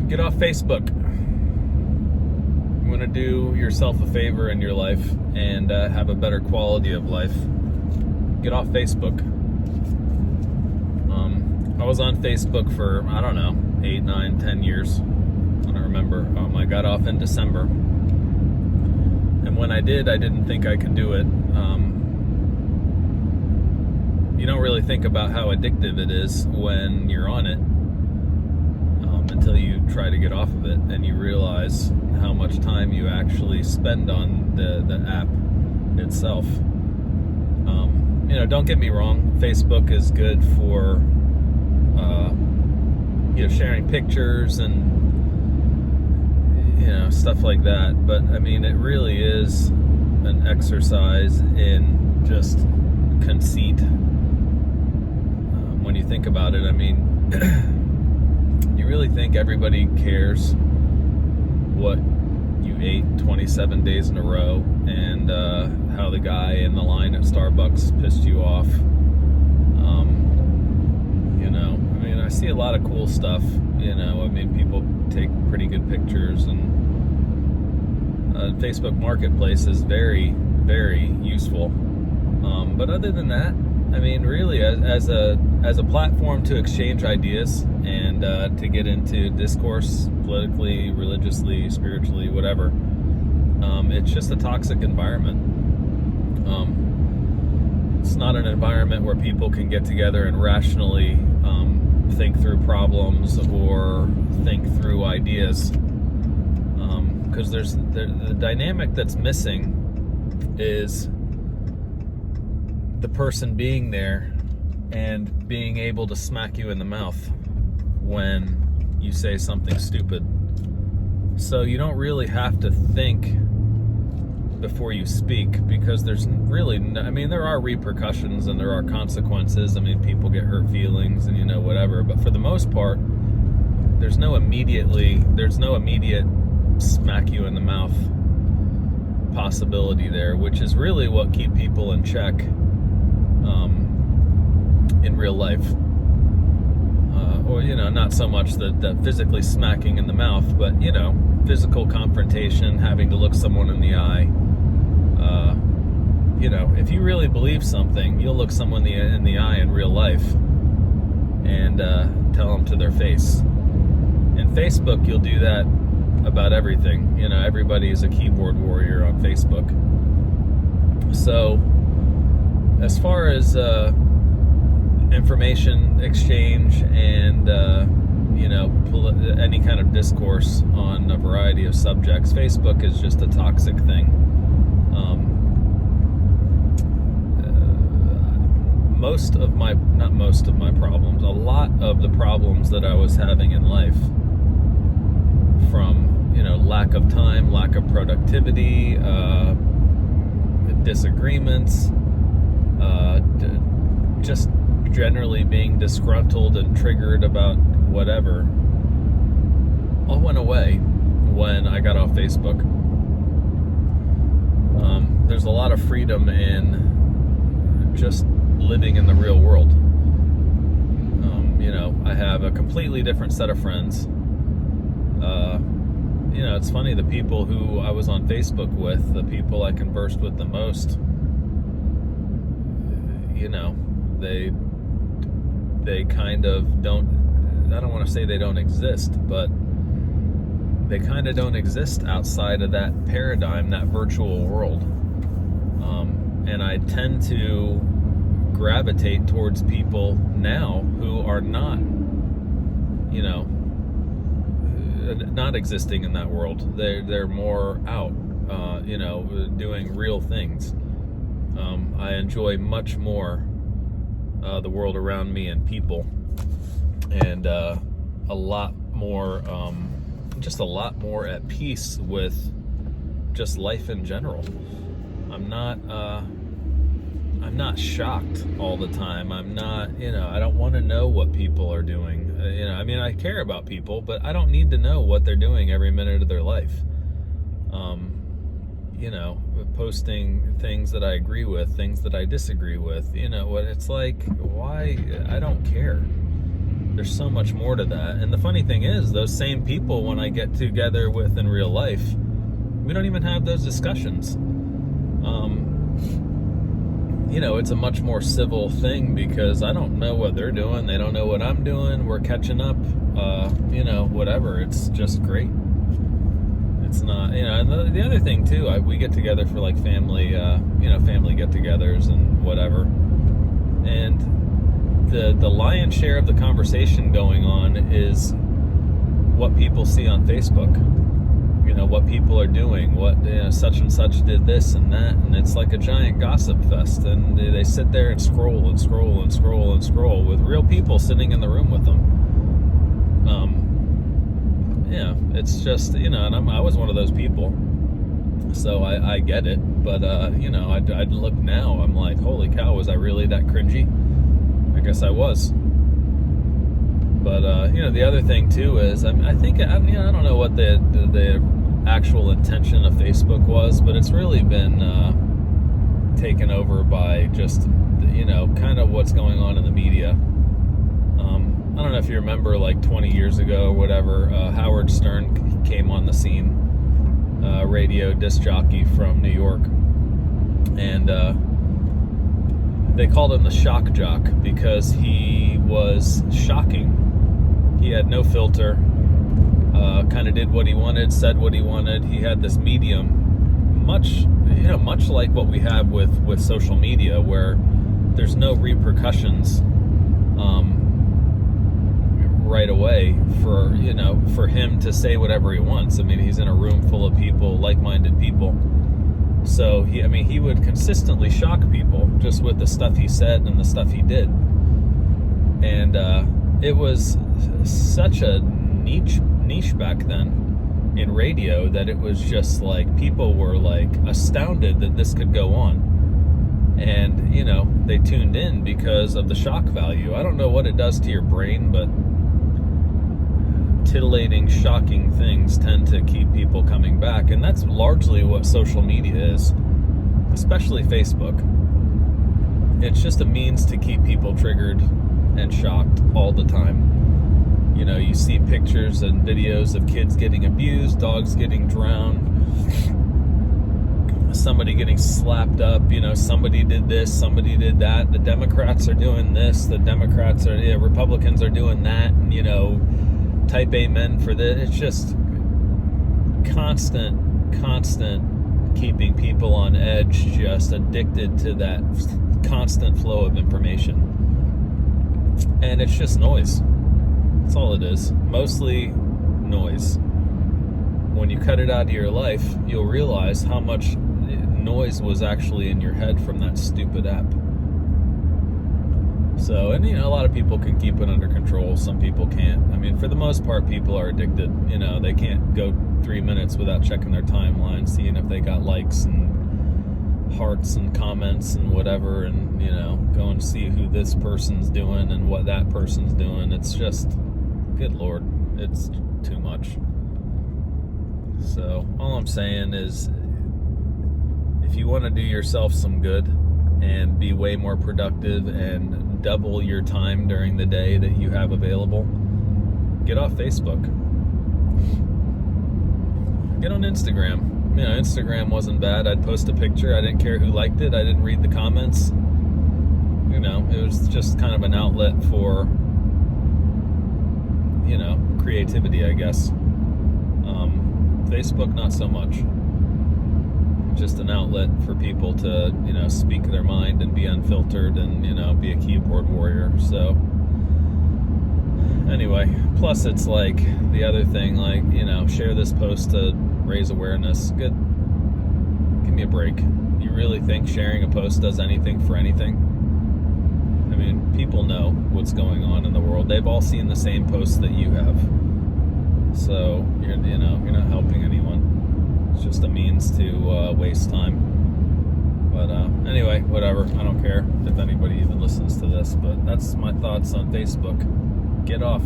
Get off Facebook. You want to do yourself a favor in your life and have a better quality of life. Get off Facebook. I was on Facebook for, I don't know, 8, 9, 10 years. I don't remember. I got off in December. And when I did, I didn't think I could do it. You don't really think about how addictive it is when you're on it until you try to get off of it and you realize how much time you actually spend on the app itself. Don't get me wrong, Facebook is good for sharing pictures and stuff like that, but I mean it really is an exercise in just conceit when you think about it. I mean, you really think everybody cares what you ate 27 days in a row and how the guy in the line at Starbucks pissed you off? I see a lot of cool stuff. People take pretty good pictures, and Facebook Marketplace is very, very useful. But other than that, really, as a platform to exchange ideas and to get into discourse politically, religiously, spiritually, whatever, it's just a toxic environment. It's not an environment where people can get together and rationally think through problems or think through ideas. Because the dynamic that's missing is the person being there and being able to smack you in the mouth when you say something stupid. So you don't really have to think before you speak, because there's really there are repercussions and there are consequences. People get hurt feelings and whatever, but for the most part there's no immediate smack you in the mouth possibility there, which is really what keep people in check in real life. Or not so much that physically smacking in the mouth, but physical confrontation, having to look someone in the eye. If you really believe something, you'll look someone in the eye in real life and tell them to their face. In Facebook, you'll do that about everything. Everybody is a keyboard warrior on Facebook. So, as far as information exchange and any kind of discourse on a variety of subjects, Facebook is just a toxic thing. A lot of the problems that I was having in life, from lack of time, lack of productivity, disagreements, just generally being disgruntled and triggered about whatever, all went away when I got off Facebook. There's a lot of freedom in just living in the real world. I have a completely different set of friends. It's funny, the people who I was on Facebook with, the people I conversed with the most, they kind of don't, I don't want to say they don't exist, but they kind of don't exist outside of that paradigm, that virtual world. And I tend to gravitate towards people now who are not existing in that world. They're more out, doing real things. I enjoy much more the world around me and people, and a lot more at peace with just life in general. I'm not shocked all the time. I'm not, I don't want to know what people are doing. I care about people, but I don't need to know what they're doing every minute of their life. Posting things that I agree with, things that I disagree with, it's like, why? I don't care. There's so much more to that. And the funny thing is, those same people, when I get together with in real life, we don't even have those discussions. It's a much more civil thing because I don't know what they're doing. They don't know what I'm doing. We're catching up, whatever. It's just great. It's not, and the other thing too, we get together for like family, family get-togethers and whatever. And the lion's share of the conversation going on is what people see on Facebook. What people are doing, what such and such did this and that, and it's like a giant gossip fest. And they sit there and scroll and scroll and scroll and scroll with real people sitting in the room with them. It's just and I was one of those people, so I get it. But I'd look now, I'm like, holy cow, was I really that cringy? I guess I was. But the other thing too is I think I don't know what the actual intention of Facebook was, but it's really been taken over by just kind of what's going on in the media. I don't know if you remember, like 20 years ago or whatever, Howard Stern came on the scene, radio disc jockey from New York, and they called him the shock jock because he was shocking. He had no filter. Kind of did what he wanted, said what he wanted. He had this medium, much like what we have with social media, where there's no repercussions right away for him to say whatever he wants. I mean, he's in a room full of people, like-minded people. So he would consistently shock people just with the stuff he said and the stuff he did. And it was such a niche back then in radio that it was just like people were like astounded that this could go on. And they tuned in because of the shock value. I don't know what it does to your brain, but titillating, shocking things tend to keep people coming back. And that's largely what social media is, especially Facebook. It's just a means to keep people triggered and shocked all the time. You see pictures and videos of kids getting abused, dogs getting drowned, somebody getting slapped up, somebody did this, somebody did that, the Democrats are doing this, Republicans are doing that, and, type amen for this. It's just constant keeping people on edge, just addicted to that constant flow of information. And it's just noise. That's all it is. Mostly noise. When you cut it out of your life, you'll realize how much noise was actually in your head from that stupid app. So, and a lot of people can keep it under control. Some people can't. I mean, for the most part, people are addicted. They can't go 3 minutes without checking their timeline, seeing if they got likes and hearts and comments and whatever, and go and see who this person's doing and what that person's doing. It's just, good Lord, it's too much. So all I'm saying is, if you want to do yourself some good and be way more productive and double your time during the day that you have available, get off Facebook. Get on Instagram. Instagram wasn't bad. I'd post a picture. I didn't care who liked it. I didn't read the comments. It was just kind of an outlet for, creativity, I guess. Facebook, not so much. Just an outlet for people to, speak their mind and be unfiltered and, be a keyboard warrior. So, anyway, plus it's like the other thing, like, share this post to raise awareness. Good. Give me a break. You really think sharing a post does anything for anything? I mean, people know what's going on in the world. They've all seen the same posts that you have. So, you're not helping anyone. It's just a means to waste time. But anyway, whatever. I don't care if anybody even listens to this. But that's my thoughts on Facebook. Get off.